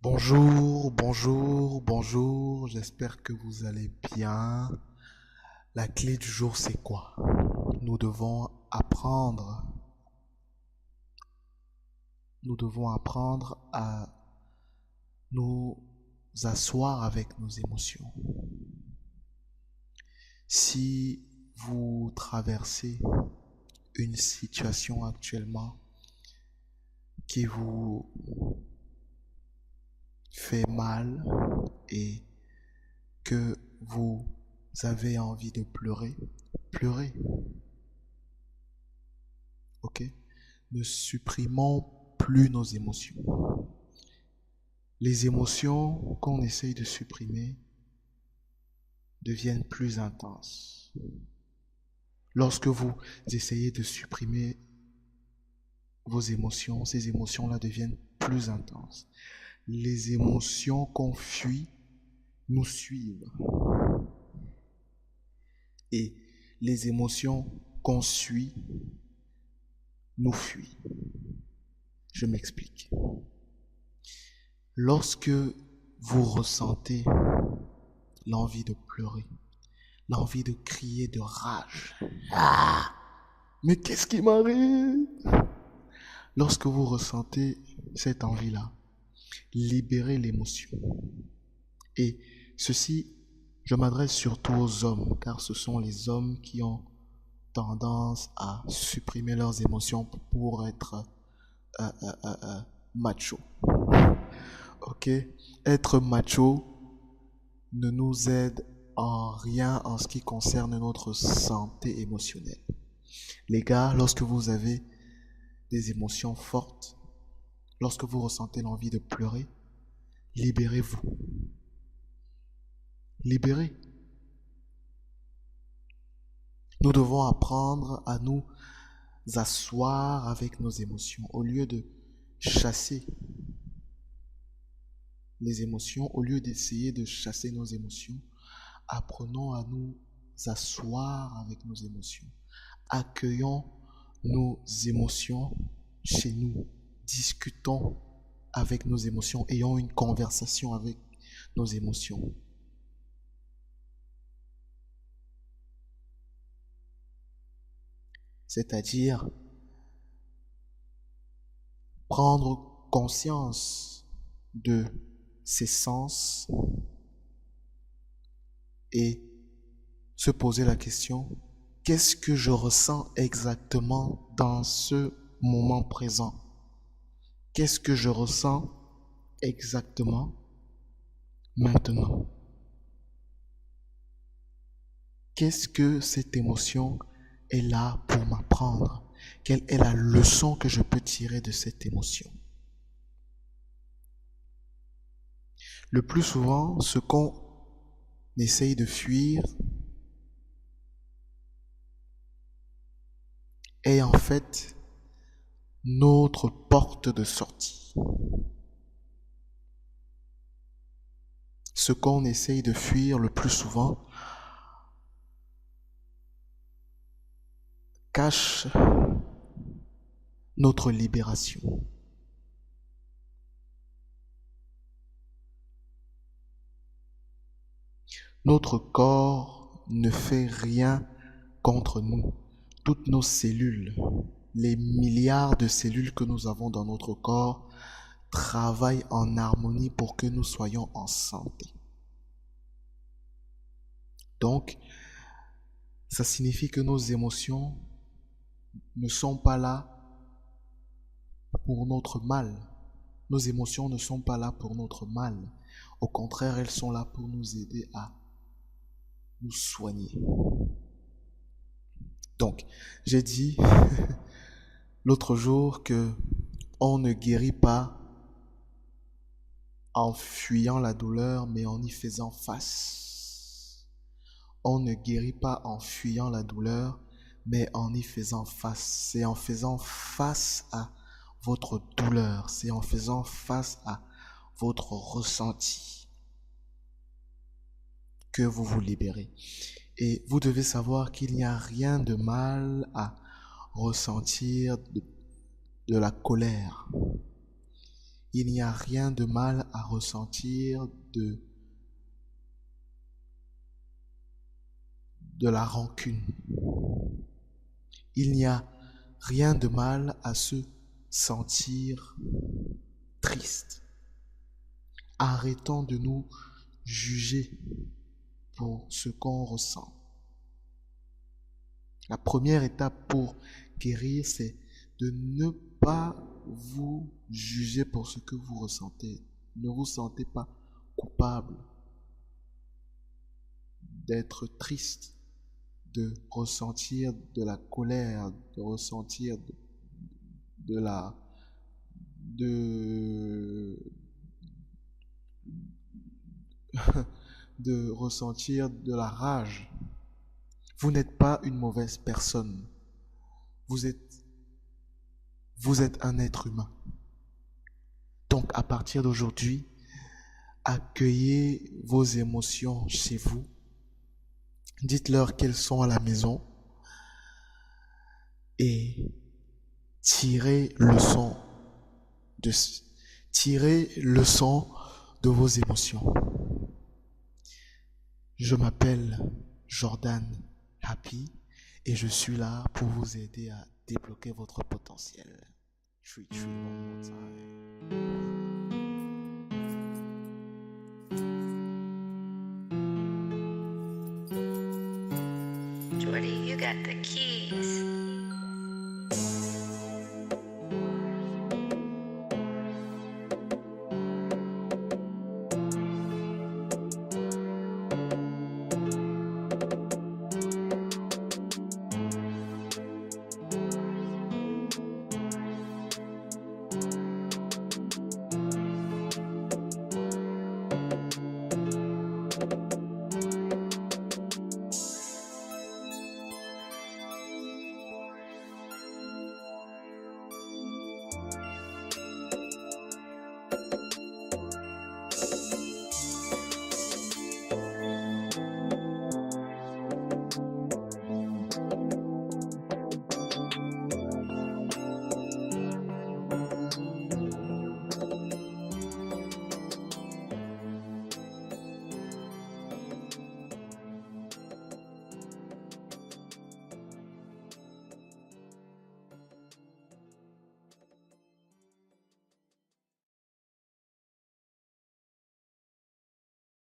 Bonjour, bonjour, bonjour, j'espère que vous allez bien. La clé du jour, c'est quoi? Nous devons apprendre, nous devons apprendre à nous asseoir avec nos émotions. Si vous traversez une situation actuellement qui vous fait mal et que vous avez envie de pleurer, pleurez, ok? Ne supprimons plus nos émotions. Les émotions qu'on essaye de supprimer deviennent plus intenses. Lorsque vous essayez de supprimer vos émotions, ces émotions-là deviennent plus intenses. Les émotions qu'on fuit nous suivent. Et les émotions qu'on suit nous fuient. Je m'explique. Lorsque vous ressentez l'envie de pleurer, l'envie de crier de rage, mais qu'est-ce qui m'arrive? Lorsque vous ressentez cette envie-là, libérez l'émotion. Et ceci, je m'adresse surtout aux hommes, car ce sont les hommes qui ont tendance à supprimer leurs émotions pour être macho. Ok? Être macho ne nous aide en rien en ce qui concerne notre santé émotionnelle. Les gars, lorsque vous avez des émotions fortes, lorsque vous ressentez l'envie de pleurer, libérez-vous. Libérez. Nous devons apprendre à nous asseoir avec nos émotions au lieu de chasser les émotions, au lieu d'essayer de chasser nos émotions. Apprenons à nous asseoir avec nos émotions. Accueillons nos émotions chez nous. Discutons avec nos émotions. Ayons une conversation avec nos émotions. C'est-à-dire prendre conscience de ses sens et se poser la question, qu'est-ce que je ressens exactement dans ce moment présent? Qu'est-ce que je ressens exactement maintenant? Qu'est-ce que cette émotion est là pour m'apprendre? Quelle est la leçon que je peux tirer de cette émotion? Le plus souvent, ce qu'on essaye de fuir est en fait notre porte de sortie. Ce qu'on essaye de fuir le plus souvent cache notre libération. Notre corps ne fait rien contre nous. Toutes nos cellules, les milliards de cellules que nous avons dans notre corps, travaillent en harmonie pour que nous soyons en santé. Donc, ça signifie que nos émotions ne sont pas là pour notre mal. Nos émotions ne sont pas là pour notre mal. Au contraire, elles sont là pour nous aider à nous soigner. Donc, j'ai dit l'autre jour que on ne guérit pas en fuyant la douleur, mais en y faisant face. On ne guérit pas en fuyant la douleur, mais en y faisant face. C'est en faisant face à votre douleur, c'est en faisant face à votre ressenti que vous vous libérez. Et vous devez savoir qu'il n'y a rien de mal à ressentir de la colère. Il n'y a rien de mal à ressentir de la rancune. Il n'y a rien de mal à se sentir triste. Arrêtons de nous juger pour ce qu'on ressent. La première étape pour guérir, c'est de ne pas vous juger pour ce que vous ressentez. Ne vous sentez pas coupable d'être triste, de ressentir de la colère, de ressentir de ressentir de la rage. Vous n'êtes pas une mauvaise personne. Vous êtes un être humain. Donc à partir d'aujourd'hui, accueillez vos émotions chez vous. Dites-leur qu'elles sont à la maison et tirez leçon de vos émotions. Je m'appelle Jordan Happy et je suis là pour vous aider à débloquer votre potentiel. 3, 3, one more time. Jordy, you got the keys.